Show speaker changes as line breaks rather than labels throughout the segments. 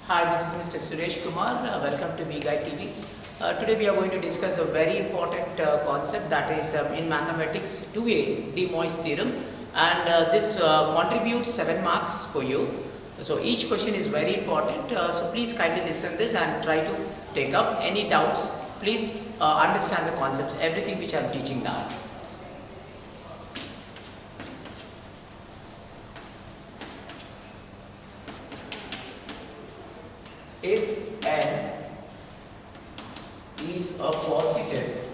Hi, this is Mr. Suresh Kumar. Welcome to VGuide TV. Today we are going to discuss a very important concept that is in mathematics 2a de Moivre's theorem, and this contributes 7 marks for you. So each question is very important. So please kindly listen this and try to take up any doubts. Please understand the concepts, everything which I am teaching now. If n is a positive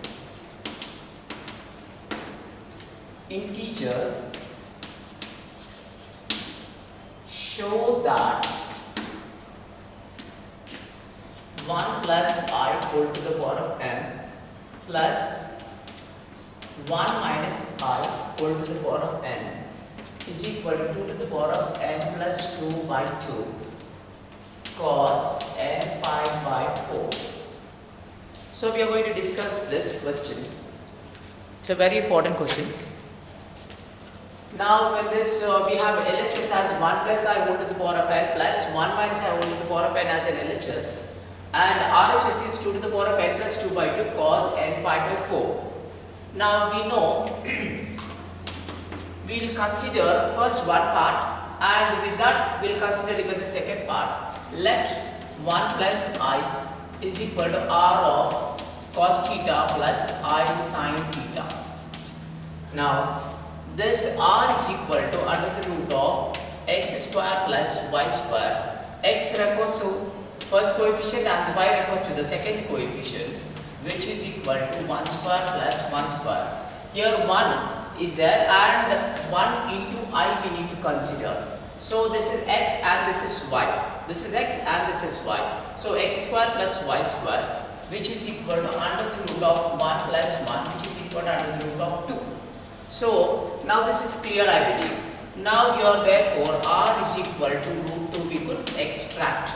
integer, show that 1 plus I whole to the power of n plus 1 minus I whole to the power of n is equal to 2 to the power of n plus 2 by 2 cos n pi by 4. So we are going to discuss this question. It's a very important question. Now when this we have LHS as 1 plus I whole to the power of n plus 1 minus I whole to the power of n as an LHS, and RHS is 2 to the power of n plus 2 by 2 cos n pi by 4. Now we know we will consider first one part, and with that we will consider even the second part. Let 1 plus I is equal to r of cos theta plus I sin theta. Now this r is equal to under the root of x square plus y square. X refers to first coefficient and y refers to the second coefficient, which is equal to 1 square plus 1 square. Here 1 is there and 1 into I we need to consider. So this is x and this is y. This is x and this is y. So x square plus y square, which is equal to under the root of 1 plus 1, which is equal to under the root of 2. So now this is clear, I believe. Now here therefore r is equal to root 2 we could extract.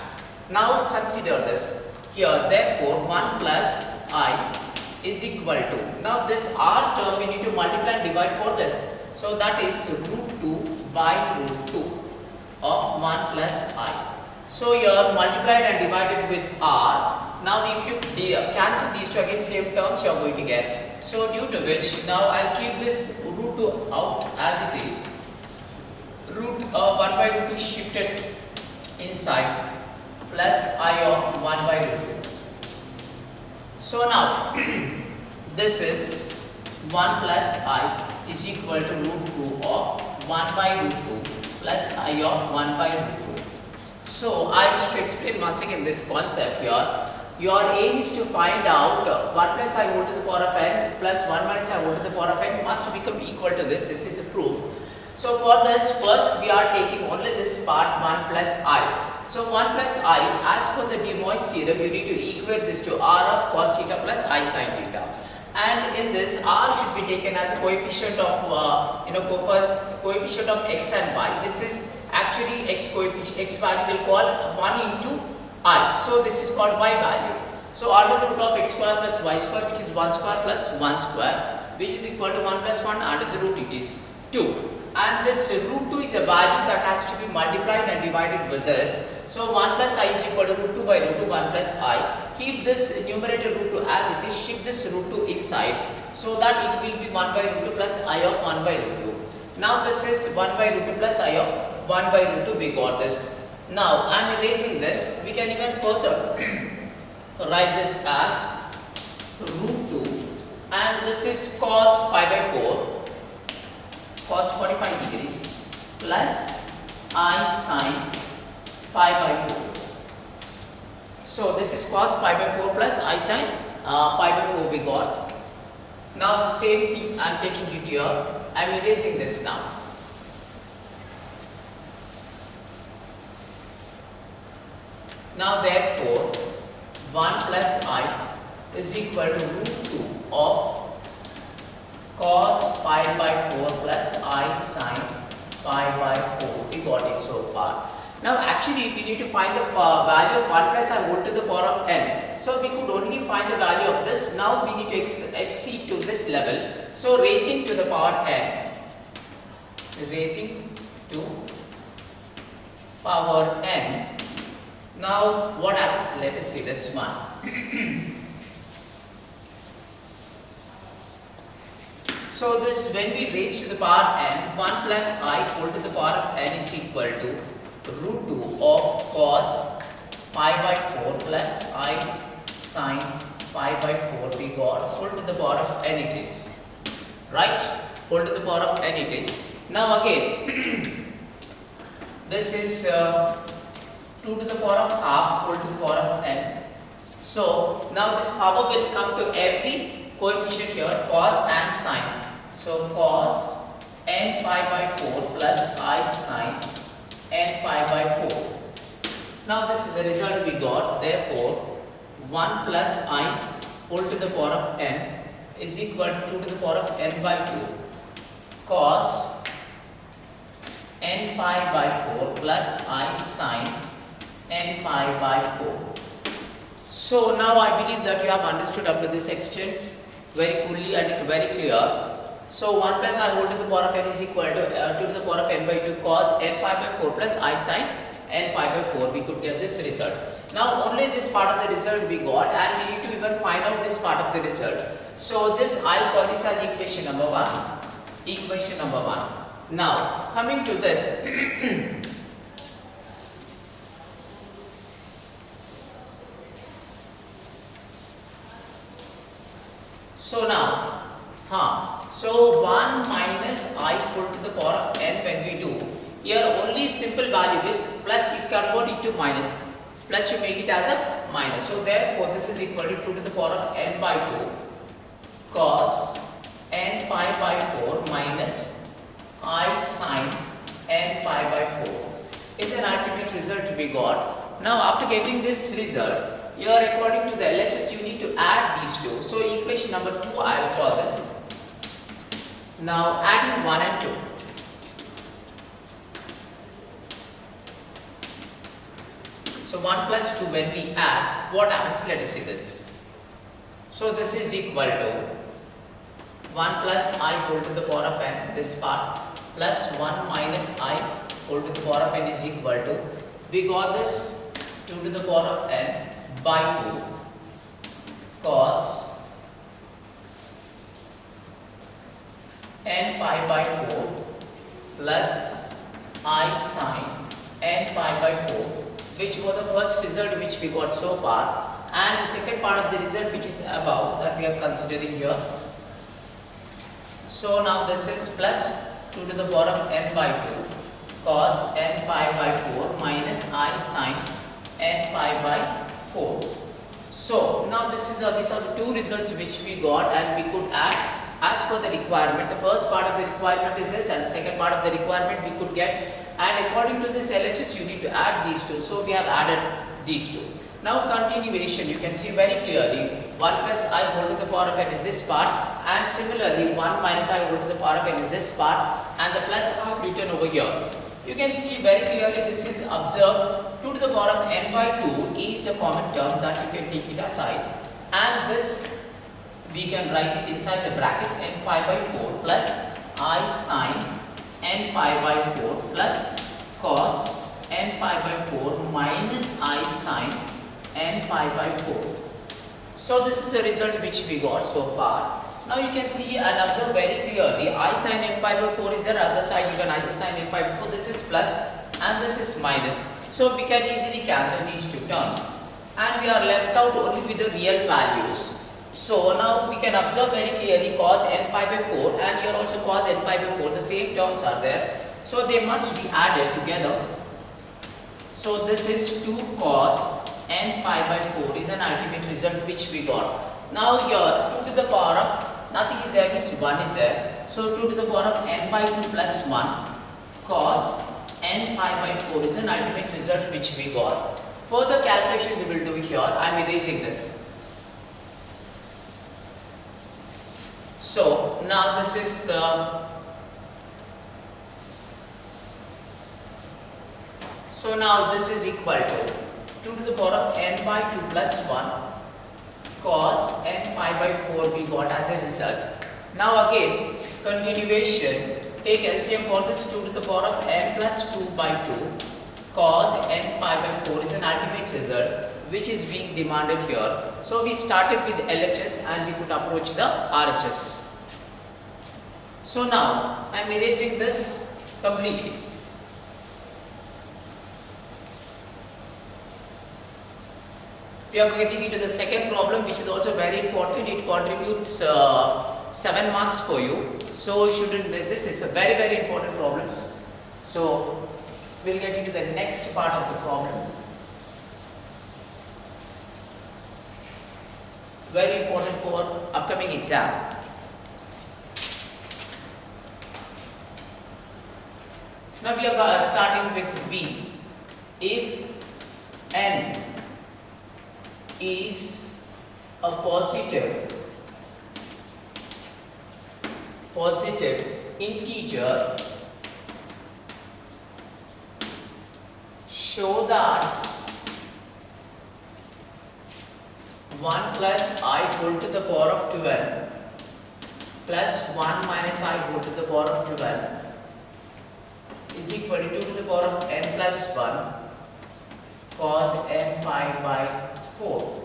Now consider this. Here therefore 1 plus I is equal to, now this r term we need to multiply and divide for this. So that is root 2 by root 2 of 1 plus I. So here multiplied and divided with r. Now if you cancel these two again same terms you are going to get. So due to which now I will keep this root 2 out as it is. Root 1 by root 2 shifted inside plus I of 1 by root 2. So now this is 1 plus I is equal to root 2 of 1 by root 2 plus I of 1 by root 2. So I wish to explain once again this concept here. Your aim is to find out 1 plus I whole to the power of n plus 1 minus I whole to the power of n must become equal to this. This is a proof. So for this first we are taking only this part 1 plus I. So 1 plus I, as per the de Moivre's theorem, you need to equate this to r of cos theta plus I sin theta. And in this r should be taken as a coefficient of coefficient of x and y. This is actually x coefficient, x value will call 1 into I. So this is called y value. So under the root of x square plus y square, which is 1 square plus 1 square, which is equal to 1 plus 1, under the root it is 2. And this root 2 is a value that has to be multiplied and divided with this. So 1 plus I is equal to root 2 by root 2, 1 plus I. Keep this numerator root 2 as it is, shift this root 2 inside, so that it will be 1 by root 2 plus I of 1 by root 2. Now this is 1 by root 2 plus I of 1 by root 2, we got this. Now I am erasing this, we can even further write this as root 2, and this is cos pi by 4, cos 45 degrees plus I sin pi by 4. So this is cos pi by 4 plus I sin pi by 4 we got. Now the same thing I am taking it here, I am erasing this now. Now therefore 1 plus I is equal to root 2 of cos pi by 4 plus I sin pi by 4. We got it so far. Now actually we need to find the value of 1 plus I whole to the power of n. So we could only find the value of this. Now we need to exceed to this level. So raising to the power n, raising to power n. Now what happens? Let us see this one. So this, when we raise to the power n, 1 plus I whole to the power of n is equal to root 2 of cos pi by 4 plus I sin pi by 4 we got whole to the power of n it is. Right? Whole to the power of n it is. Now again, this is 2 to the power of half whole to the power of n. So now this power will come to every coefficient here, cos and sin. So cos n pi by 4 plus I sin n pi by 4. Now this is the result we got. Therefore 1 plus I whole to the power of n is equal to 2 to the power of n by 2 cos n pi by 4 plus I sin n pi by 4. So now I believe that you have understood up to this extent very coolly and very clear. So 1 plus I whole to the power of n is equal to 2 to the power of n by 2 cos n pi by 4 plus I sin n pi by 4. We could get this result. Now only this part of the result we got, and we need to even find out this part of the result. So this I'll call this as equation number 1. Equation number 1. Now coming to this. So now, so 1 minus I whole to the power of n when we do, here only simple value is plus, you convert it to minus, plus you make it as a minus. So therefore this is equal to 2 to the power of n by 2 cos n pi by 4 minus I sin n pi by 4 is an ultimate result we got. Now after getting this result, here according to the LHS you need to add these two. So equation number 2 I will call this. Now adding 1 and 2. So 1 plus 2 when we add, what happens? Let us see this. So this is equal to 1 plus I whole to the power of n, this part, plus 1 minus I whole to the power of n is equal to, we got this 2 to the power of n by 2 cos n pi by 4 plus I sin n pi by 4, which was the first result which we got so far, and the second part of the result which is above that we are considering here. So now this is plus 2 to the power of n by 2 cos n pi by 4 minus I sin n pi by 4. So now these are the two results which we got, and we could add as per the requirement. The first part of the requirement is this, and the second part of the requirement we could get, and according to this LHS you need to add these two. So we have added these two. Now continuation, you can see very clearly 1 plus I whole to the power of n is this part, and similarly 1 minus I whole to the power of n is this part, and the plus I have written over here. You can see very clearly this is observed 2 to the power of n by 2 is a common term that you can take it aside, and this we can write it inside the bracket n pi by 4 plus I sin n pi by 4 plus cos n pi by 4 minus I sin n pi by 4. So this is the result which we got so far. Now you can see and observe very clearly I sin n pi by 4 is there, other side you can I sin n pi by 4, this is plus and this is minus. So we can easily cancel these two terms, and we are left out only with the real values. So now we can observe very clearly cos n pi by 4 and here also cos n pi by 4, the same terms are there. So they must be added together. So this is 2 cos n pi by 4 is an ultimate result which we got. Now here 2 to the power of nothing is there, means 1 is there. So 2 to the power of n by 2 plus 1 cos n pi by 4 is an ultimate result which we got. Further calculation we will do here. I am erasing this. So now this is this is equal to 2 to the power of n by 2 plus 1 cos n pi by 4 we got as a result. Now again continuation, take LCM for this 2 to the power of n plus 2 by 2 cos n pi by 4 is an ultimate result. result which is being demanded here. So we started with LHS and we could approach the RHS. So now I am erasing this completely. We are getting into the second problem, which is also very important. It contributes 7 marks for you. So you shouldn't miss this. It's a very, very important problem. So we'll get into the next part of the problem. Very important for upcoming exam. Now we are starting with V. If N is a positive integer, show that 1 plus I whole to the power of 12 plus 1 minus I whole to the power of 12 is equal to 2 to the power of n plus 1 cos n pi by 4.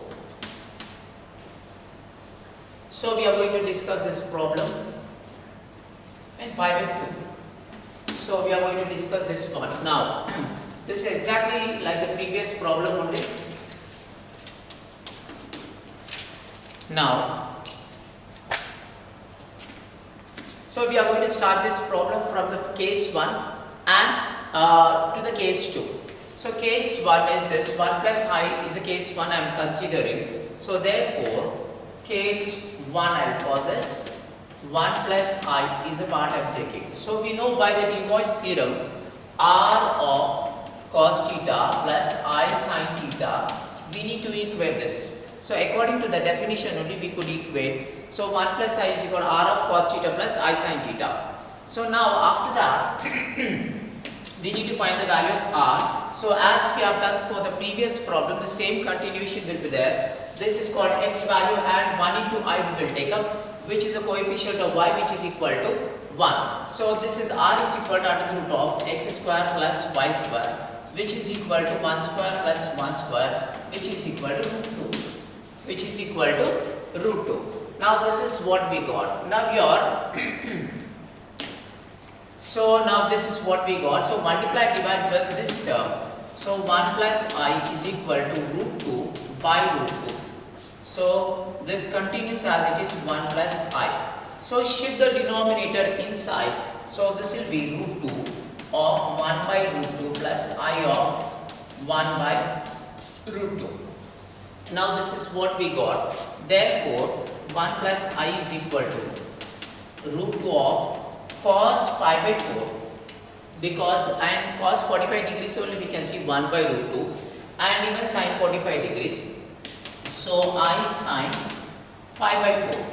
So we are going to discuss this problem and pi by 2. So we are going to discuss this one. Now this is exactly like the previous problem only. Now, so we are going to start this problem from the case 1 and to the case 2. So case 1 is this, 1 plus I is a case 1 I am considering. So therefore, case 1 I will call this, 1 plus I is a part I am taking. So we know by the De Moivre's theorem, R of cos theta plus I sin theta, we need to equate this. So according to the definition only we could equate. So 1 plus I is equal to R of cos theta plus I sin theta. So now after that, we need to find the value of R. So as we have done for the previous problem, the same continuation will be there. This is called x value and 1 into I we will take up, which is a coefficient of y which is equal to 1. So this is R is equal to under the root of x square plus y square, which is equal to 1 square plus 1 square, which is equal to root 2. Which is equal to root 2. Now this is what we got. Now here, so now this is what we got. So multiply divide by this term. So 1 plus I is equal to root 2 by root 2. So this continues as it is 1 plus I. So shift the denominator inside. So this will be root 2 of 1 by root 2 plus I of 1 by root 2. Now this is what we got. Therefore 1 plus I is equal to root 2 of cos pi by 4, because and cos 45 degrees only we can see 1 by root 2 and even sin 45 degrees. So I sin pi by 4.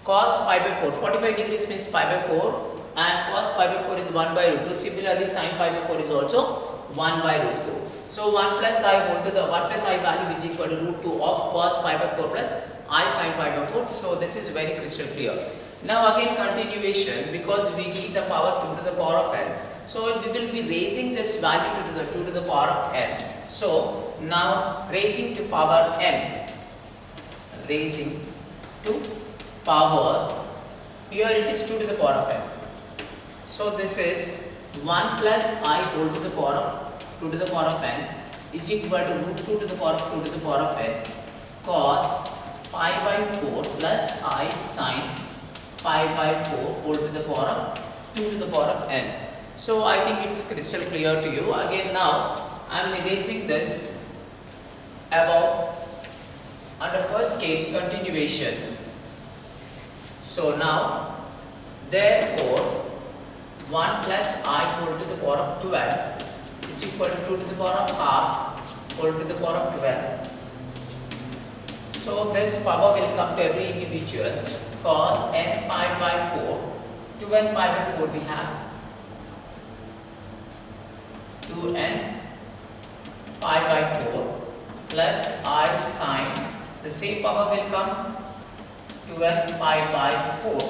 Cos pi by 4, 45 degrees means pi by 4 and cos pi by 4 is 1 by root 2. Similarly sin pi by 4 is also 1 by root 2. So 1 plus I whole to the 1 plus I value is equal to root 2 of cos pi by 4 plus I sin pi by 4. So this is very crystal clear. Now again continuation, because we need the power 2 to the power of n. So we will be raising this value to the 2 to the power of n. So now raising to power n, raising to power, here it is 2 to the power of n. So this is 1 plus I whole to the power of 2 to the power of n is equal to root 2 to the power of 2 to the power of n cos pi by 4 plus I sin pi by 4 whole to the power of 2 to the power of n. So I think it's crystal clear to you. Again now I am erasing this above under first case continuation. So now therefore 1 plus I whole to the power of 12 is equal to 2 to the power of half whole to the power of 12. So this power will come to every individual. Cos n pi by 4, 2n pi by 4 we have 2n pi by 4 plus I sin, the same power will come 2n pi by 4.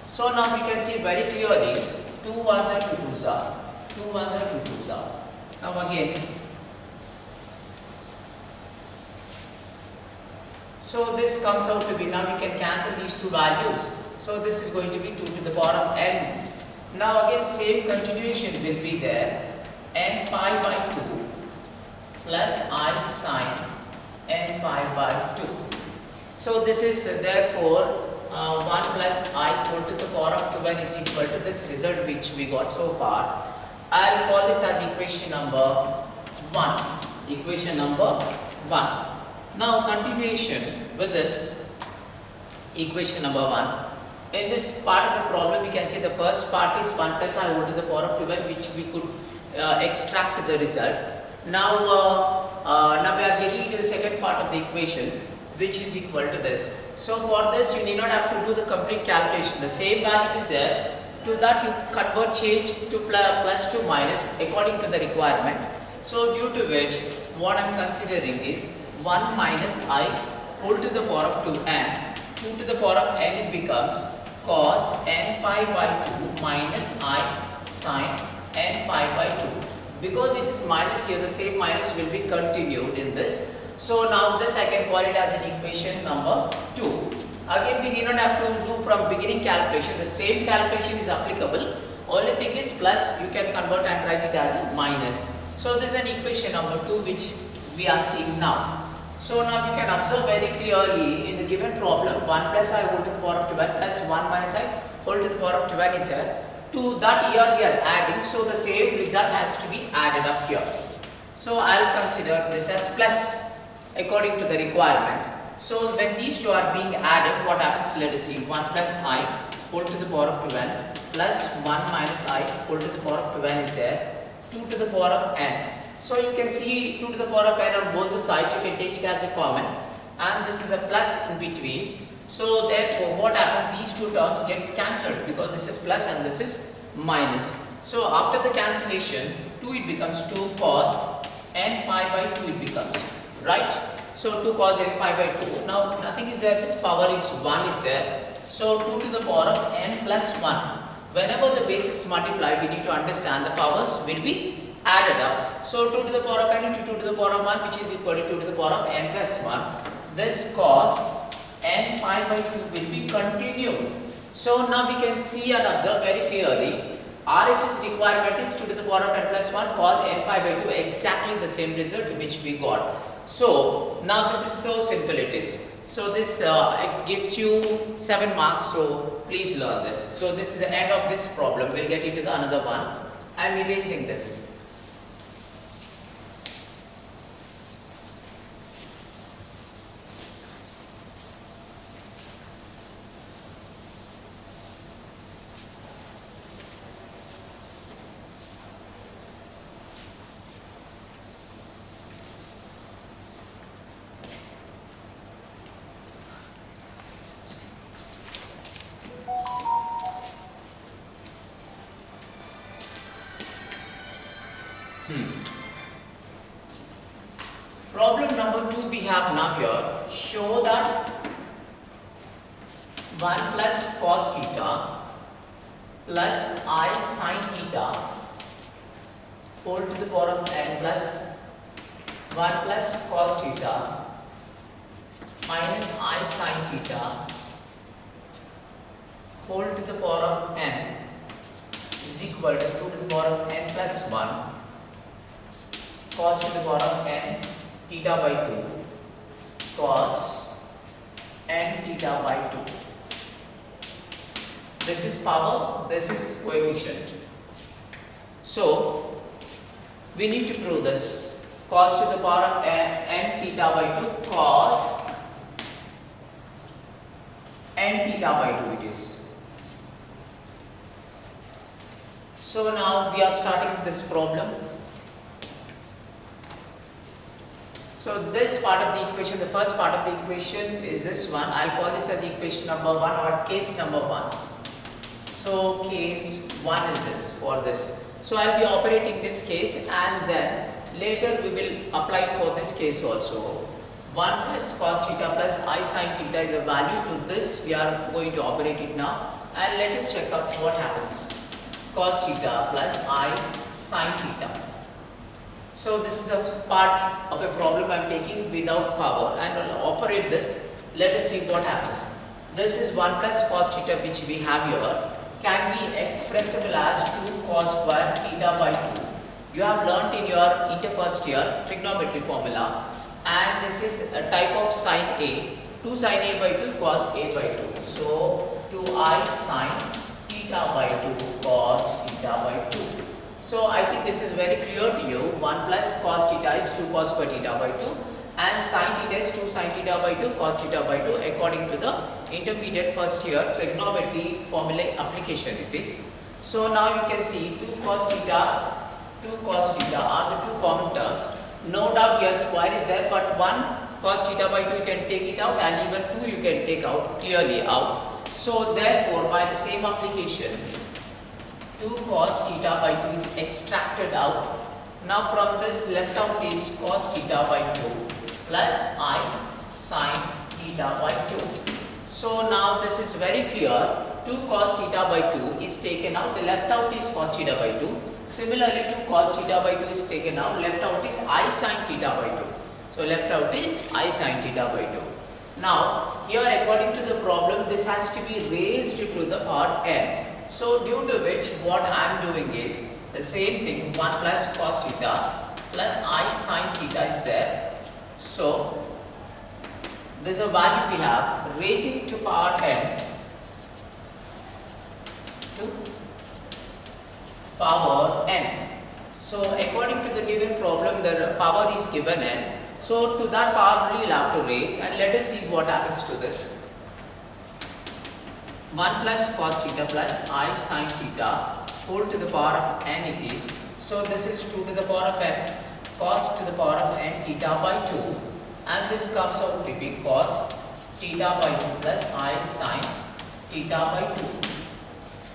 So now we can see very clearly 2 ones are 2 twos are, 2 ones are 2 twos are. Now again So this comes out to be, now we can cancel these two values. So this is going to be 2 to the power of n. Now again same continuation will be there, n pi by 2 plus I sine n pi by 2. So this is therefore 1 plus I whole to the power of 2n is equal to this result which we got so far. I'll call this as equation number 1. Equation number 1. Now continuation with this equation number 1. In this part of the problem, we can say the first part is 1 plus I whole to the power of 2n, which we could extract the result. Now we are getting into the second part of the equation, which is equal to this. So for this, you need not have to do the complete calculation. The same value is there. To that, you convert change to plus to minus according to the requirement. So due to which, what I am considering is 1 minus I whole to the power of 2n. 2 to the power of n, it becomes cos n pi by 2 minus I sine n pi by 2. Because it is minus here, the same minus will be continued in this. So now this I can call it as an equation number 2. Again, we need not have to do from beginning calculation. The same calculation is applicable. Only thing is plus, you can convert and write it as a minus. So this is an equation number 2 which we are seeing now. So now you can observe very clearly in the given problem 1 plus I whole to the power of 2n plus 1 minus I whole to the power of 2n is here. To that here we are adding, so the same result has to be added up here. So I'll consider this as plus according to the requirement. So when these two are being added, what happens? Let us see. 1 plus I whole to the power of 2n plus 1 minus I whole to the power of 2n is there. 2 to the power of n. So you can see 2 to the power of n on both the sides. You can take it as a common, and this is a plus in between. So therefore what happens, these two terms gets cancelled because this is plus and this is minus. So after the cancellation, 2 it becomes 2 cos n pi by 2 it becomes, right? So 2 cos n pi by 2. Now nothing is there, this power is 1 is there. So 2 to the power of n plus 1. Whenever the bases multiply, we need to understand the powers will be added up. So 2 to the power of n into 2 to the power of 1, which is equal to 2 to the power of n plus 1. This cos n pi by 2 will be continued. So now we can see and observe very clearly RHS requirement is 2 to the power of n plus 1 cos n pi by 2, exactly the same result which we got. So now this is so simple it is. So this it gives you 7 marks, so please learn this. So this is the end of this problem. We'll get into the another one. I am erasing this. Problem number 2 we have now here. Show that 1 plus cos theta plus I sin theta whole to the power of n plus 1 plus cos theta minus I sin theta whole to the power of n is equal to 2 to the power of n plus 1 cos to the power of n theta by 2 cos n theta by 2. This is power, this is coefficient. So we need to prove this. Cos to the power of n theta by 2 cos n theta by 2 it is. So now we are starting this problem. So this part of the equation, the first part of the equation is this one. I'll call this as equation number 1 or case number 1. So case 1 is this for this. So I'll be operating this case and then later we will apply it for this case also. 1 plus cos theta plus I sin theta is a value to this. We are going to operate it now and let us check out what happens. Cos theta plus I sin theta. So this is a part of a problem I am taking without power and I will operate this let us see what happens. This is 1 plus cos theta which we have here can be expressible as 2 cos square theta by 2. You have learnt in your inter first year trigonometry formula, and this is a type of sin A, 2 sin A by 2 cos A by 2. So 2i sin theta by 2 cos theta by 2. So I think this is very clear to you. 1 plus cos theta is 2 cos square theta by 2 and sin theta is 2 sin theta by 2 cos theta by 2 according to the intermediate first year trigonometry formula application it is. So now you can see 2 cos theta are the two common terms. No doubt here square is there, but 1 cos theta by 2 you can take it out and even 2 you can take out clearly out. So therefore by the same application 2 cos theta by 2 is extracted out. Now from this left out is cos theta by 2 plus I sin theta by 2. So now this is very clear. 2 cos theta by 2 is taken out. The left out is cos theta by 2. Similarly 2 cos theta by 2 is taken out. Left out is I sin theta by 2. So left out is I sin theta by 2. Now here according to the problem this has to be raised to the power n. So due to which what I am doing is the same thing, 1 plus cos theta plus I sin theta is there. So this is a value we have, raising to power n to power n. So according to the given problem the power is given n. So to that power only you will have to raise, and let us see what happens to this. 1 plus cos theta plus I sin theta whole to the power of n it is. So this is 2 to the power of n cos to the power of n theta by 2, and this comes out to be cos theta by 2 plus I sin theta by 2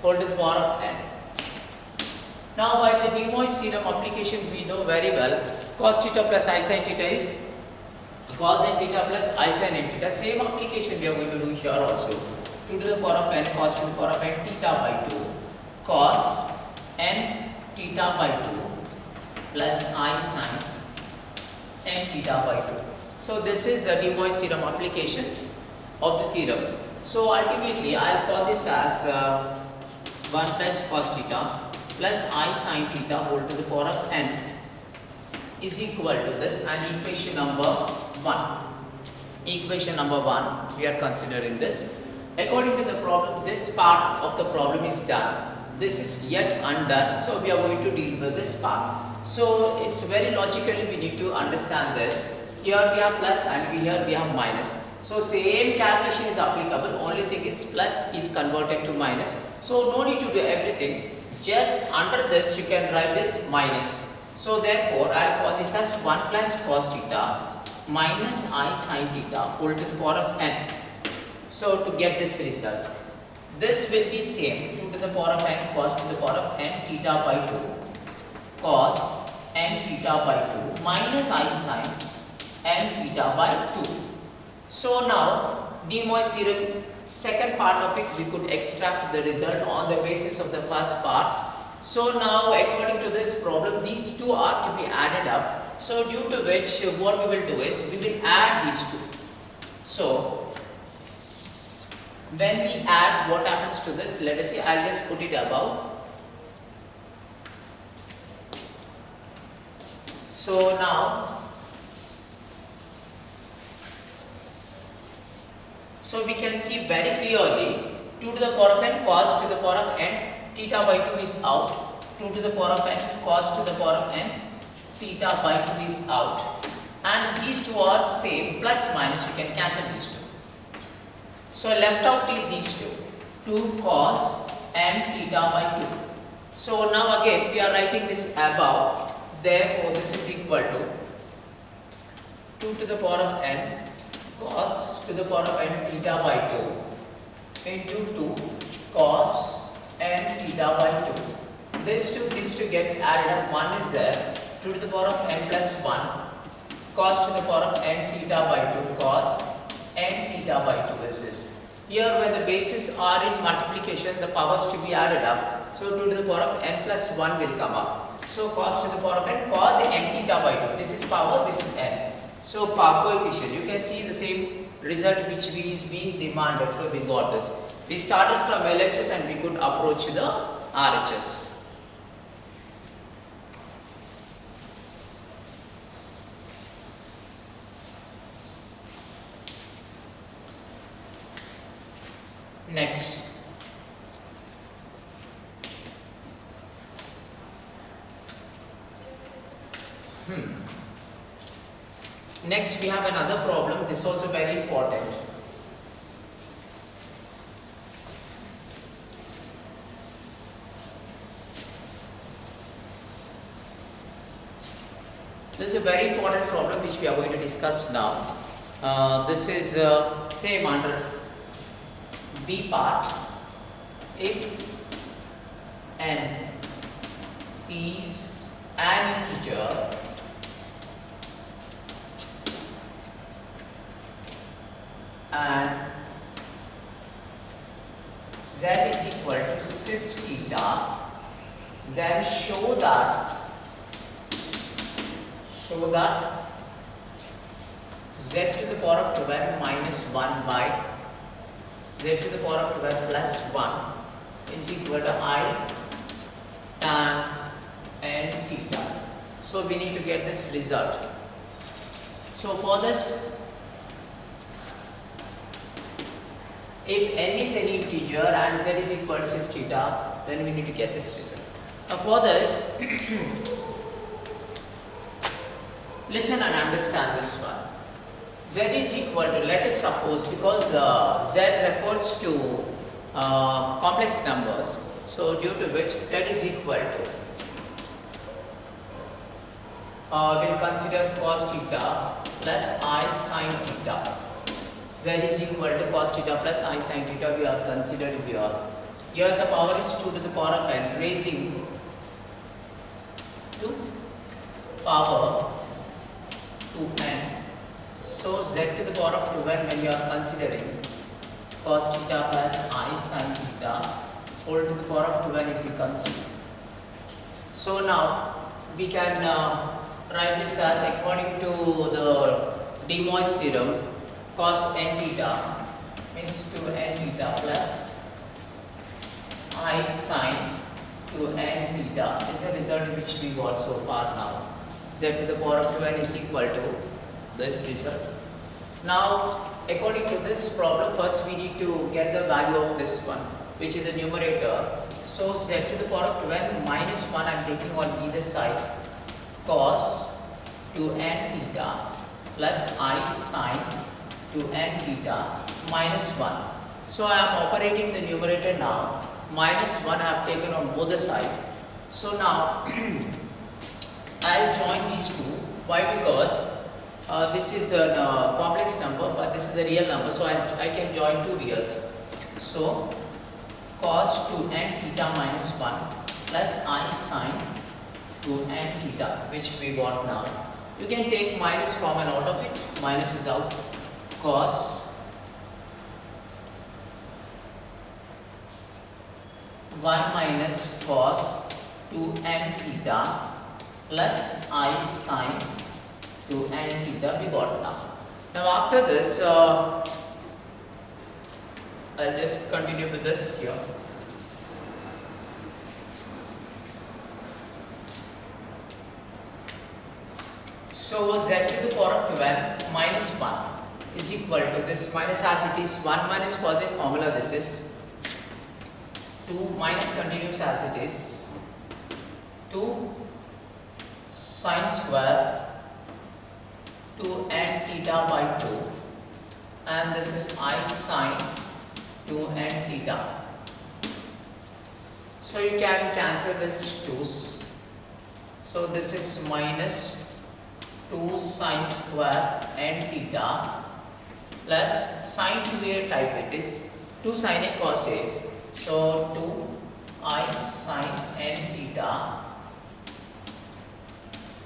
whole to the power of n. Now by the de Moivre's theorem application we know very well cos theta plus I sin theta is cos n theta plus I sin n theta. Same application we are going to do here also. 2 to the power of n cos to the power of n theta by 2 cos n theta by 2 plus I sin n theta by 2. So this is the de Moivre's theorem application of the theorem. So ultimately I will call this as 1 plus cos theta plus I sin theta whole to the power of n is equal to this, and equation number 1. Equation number 1 we are considering this. According to the problem, this part of the problem is done. This is yet undone, so we are going to deal with this part. So it's very logical, we need to understand this. Here we have plus and here we have minus. So same calculation is applicable, only thing is plus is converted to minus. So no need to do everything, just under this you can write this minus. So therefore I will call this as 1 plus cos theta minus I sin theta whole to the power of n. So to get this result, this will be same 2 to the power of n cos to the power of n theta by 2 cos n theta by 2 minus I sin n theta by 2. So now de Moivre's theorem second part of it we could extract the result on the basis of the first part. So now according to this problem these two are to be added up. So due to which what we will do is we will add these two. So when we add, what happens to this? Let us see, I will just put it above. So now we can see very clearly 2 to the power of n cos to the power of n theta by 2 is out. 2 to the power of n cos to the power of n theta by 2 is out, and these two are same, plus minus you can cancel these two. So left out is these two, 2 cos n theta by 2. So now again we are writing this above, therefore this is equal to 2 to the power of n cos to the power of n theta by 2 into 2 cos n theta by 2. This two gets added up, 1 is there, 2 to the power of n plus 1 cos to the power of n theta by 2 cos n theta by 2 is this. Here when the bases are in multiplication the powers to be added up, so 2 to the power of n plus 1 will come up. So cos to the power of n cos n theta by 2, this is power, this is n. So power coefficient, you can see the same result which is being demanded. So we got this. We started from LHS and we could approach the RHS. Next. Next we have another problem. This is also very important. This is a very important problem which we are going to discuss now. This is same under B part. If n is an integer and z is equal to cis theta, then show that z to the power of 12 minus 1 by z to the power of 12 plus 1 is equal to I tan n theta. So we need to get this result. So for this, if n is an integer and z is equal to cis theta, then we need to get this result. Now for this, listen and understand this one. Z is equal to, let us suppose, because z refers to complex numbers, so due to which z is equal to, we'll consider cos theta plus I sin theta. Z is equal to cos theta plus I sin theta we are considered here. Here the power is 2 to the power of n raising to power 2n. So z to the power of 2n when you are considering cos theta plus I sin theta whole to the power of 2n it becomes. So now we can write this as according to the de Moivre's theorem, cos n theta means 2n theta plus I sin 2n theta is a result which we got so far now. Z to the power of 2n is equal to this result. Now according to this problem, first we need to get the value of this one, which is the numerator. So z to the power of 2n minus 1 I am taking on either side, cos 2n theta plus I sin 2n theta minus 1. So I am operating the numerator now. Minus 1 I have taken on both the sides. So now I will join these two. Why? Because this is a complex number, but this is a real number, so I can join two reals. So cos 2n theta minus 1 plus I sin 2n theta, which we got now. You can take minus common out of it. Minus is out. Cos 1 minus cos 2n theta plus I sin 2n theta we got now. Now after this, I'll just continue with this here. So z to the power of 12 minus 1 is equal to this minus as it is 1 minus cos a formula, this is 2 minus continues as it is 2 sine square 2n theta by 2, and this is I sin 2n theta. So you can cancel this 2's. So this is minus 2 sine square n theta plus sine 2a type it is 2 sine a cos a. So 2 I sin n theta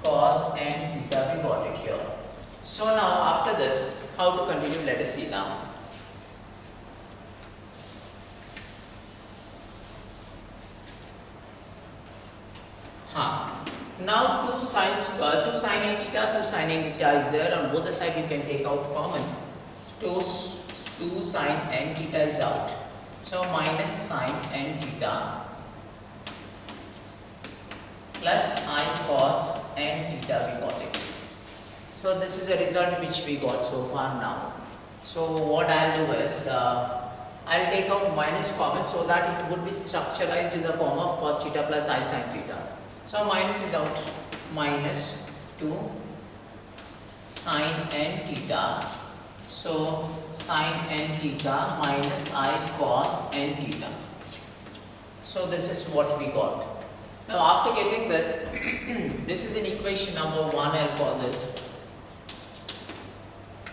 cos n theta we got it here. So now after this, how to continue, let us see now. Now 2 sine n theta, 2 sine n theta is there, on both the sides you can take out common. 2, 2 sine n theta is out. So minus sine n theta plus I cos n theta, we got it. So this is the result which we got so far now. So what I'll do is I'll take out minus common so that it would be structuralized in the form of cos theta plus I sin theta. So minus is out, minus 2 sine n theta. So sine n theta minus I cos n theta. So this is what we got. Now after getting this, this is an equation number 1, I'll call this.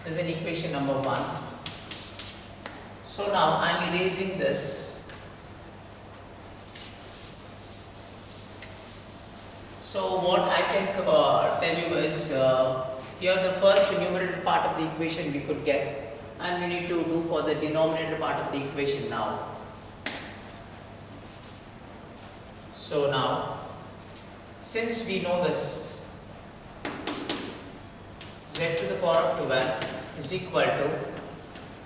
This is an equation number 1. So now I am erasing this. So what I can tell you is here the first numerator part of the equation we could get, and we need to do for the denominator part of the equation now. So now, since we know this, z to the power of 12 is equal to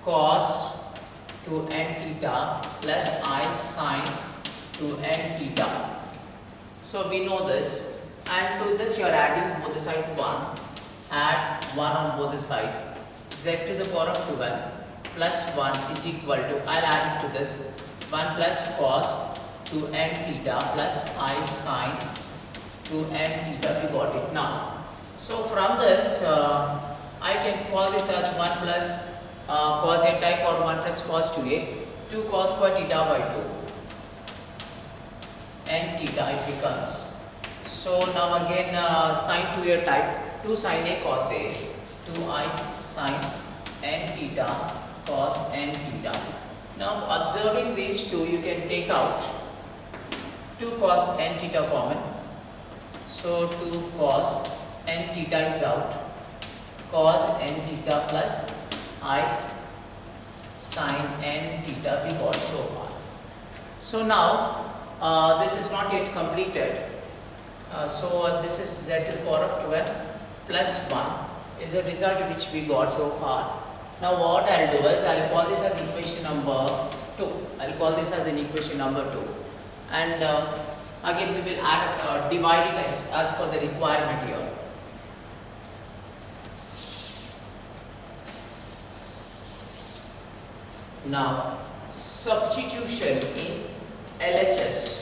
cos to n theta plus I sin to n theta. So we know this, and to this you are adding both the side 1. Add 1 on both the side. Z to the power of 12 plus 1 is equal to, I'll add it to this, 1 plus cos to n theta plus I sin to n theta, we got it now. So from this I can call this as 1 plus cos a type or 1 plus cos 2a, 2 cos square theta by 2 n theta it becomes. So now again sin 2a type, 2 sin a cos a, 2i sin n theta cos n theta. Now observing these two, you can take out 2 cos n theta common. So 2 cos n theta is out, cos n theta plus I sin n theta we got so far. So now this is not yet completed. So this is z to the power of 12 plus 1 is the result which we got so far. Now what I'll do is I'll call this as equation number 2. I'll call this as an equation number 2, and again we will add divide it as per the requirement here. Now substitution in LHS.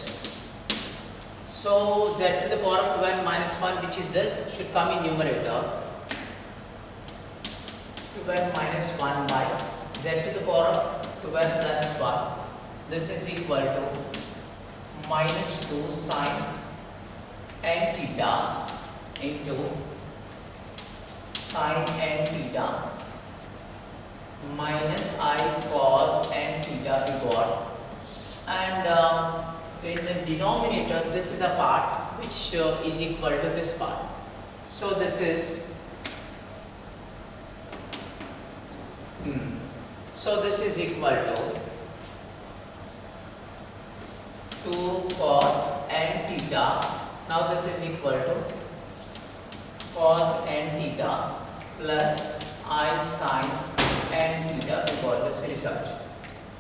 So z to the power of 12 minus 1, which is this, should come in numerator. 12 minus 1 by z to the power of 12 plus 1. This is equal to minus 2 sine n theta into sine n theta minus I cos n theta we got, and in the denominator this is the part which is equal to this part. So this is equal to 2 cos n theta. Now this is equal to cos n theta plus I sin n theta. We got this result.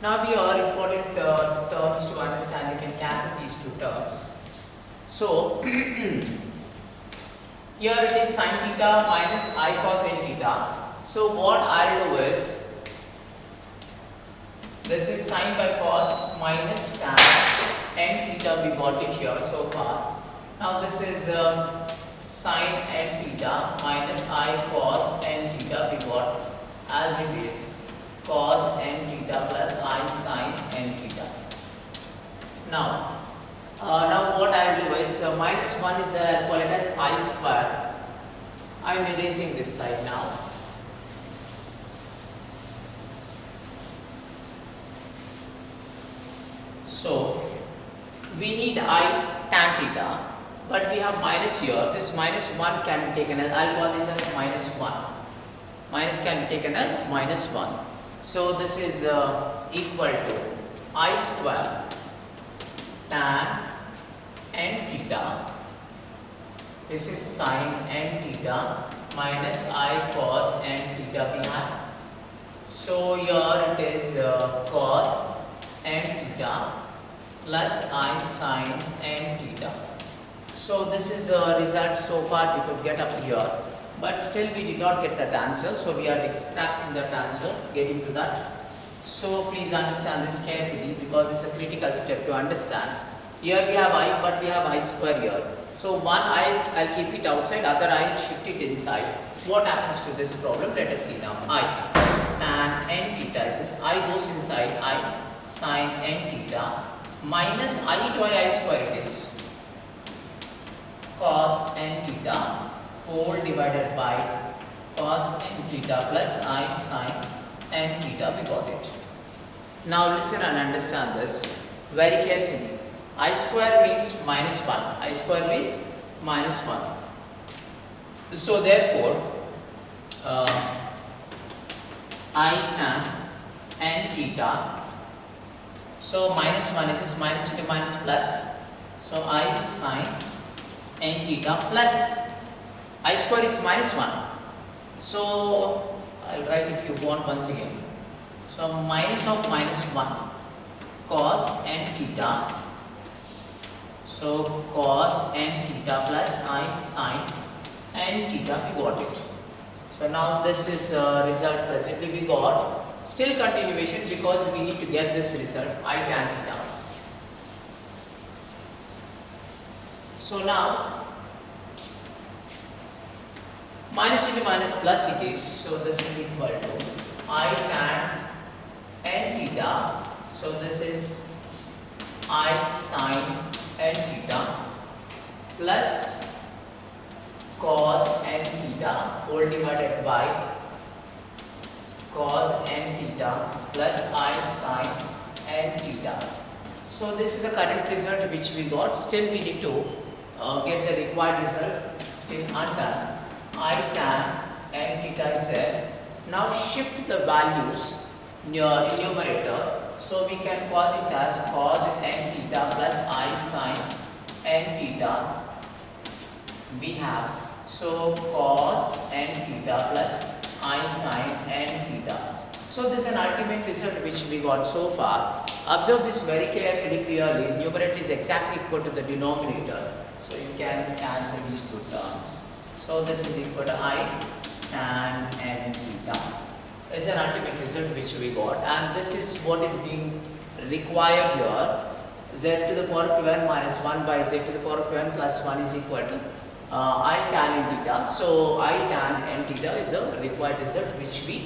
Now here are important terms to understand. You can cancel these two terms. So here it is sin theta minus I cos n theta. So what I'll do is, this is sin by cos minus tan n theta, we got it here so far. Now this is sin n theta minus I cos n theta, we got as it is cos n theta plus I sin n theta. Now what I will do is minus 1 is I'll call it as I square. I am erasing this side now. So we need I tan theta, but we have minus here. This minus 1 can be taken as, I'll call this as minus 1. Minus can be taken as minus 1. So this is equal to I square tan n theta. This is sin n theta minus I cos n theta we have. So here it is cos n theta plus I sin n theta. So this is the result so far we could get up here, but still we did not get that answer, so we are extracting that answer, getting to that. So please understand this carefully because this is a critical step to understand. Here we have I, but we have I square here. So one I'll keep it outside, other I'll shift it inside. What happens to this problem? Let us see now. I and n theta is this. I goes inside, I sin n theta minus I into I square it is. Cos n theta whole divided by cos n theta plus I sin n theta, we got it. Now listen and understand this very carefully. I square means minus 1. I square means minus 1. So therefore, I tan n theta. So minus 1 is this, minus into minus plus. So I sin n theta plus I square is minus 1. So I'll write if you want once again. So minus of minus 1 cos n theta. So cos n theta plus I sin n theta, we got it. So now this is result presently we got. Still continuation because we need to get this result I tan theta. So now minus into minus plus it is. So this is equal to I tan n theta. So this is I sin n theta plus cos n theta whole divided by cos n theta plus I sin n theta. So this is the current result which we got. Still we need to get the required result. Still undone. I tan n theta is there. Now shift the values near numerator. So we can call this as cos n theta plus I sin n theta. We have so cos n theta plus I sin n theta. So this is an ultimate result which we got so far. Observe this very carefully, clearly. Numerator is exactly equal to the denominator. So you can cancel these two terms. So this is equal to I tan n theta. Is an ultimate result which we got, and this is what is being required here. Z to the power of n minus 1 by z to the power of n plus 1 is equal to I tan n theta. So I tan n theta is a required result which we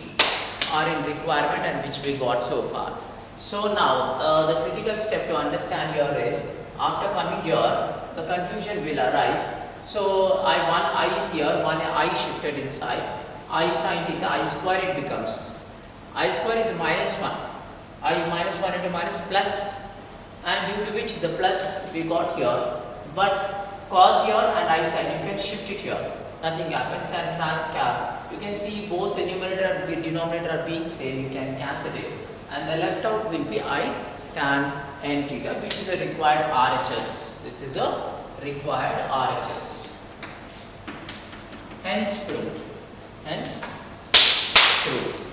are in requirement and which we got so far. So now the critical step to understand here is, after coming here the confusion will arise. So one I is here, one I shifted inside. I sin theta, I square it becomes. I square is minus 1. I minus 1 into minus plus, and due to which the plus we got here. But cos here and I sin, you can shift it here. Nothing happens, and you can see both the numerator and the denominator are being same. You can cancel it, and the left out will be I tan n theta, which is a required RHS. This is a required RHS. Hence proved. Hence proved.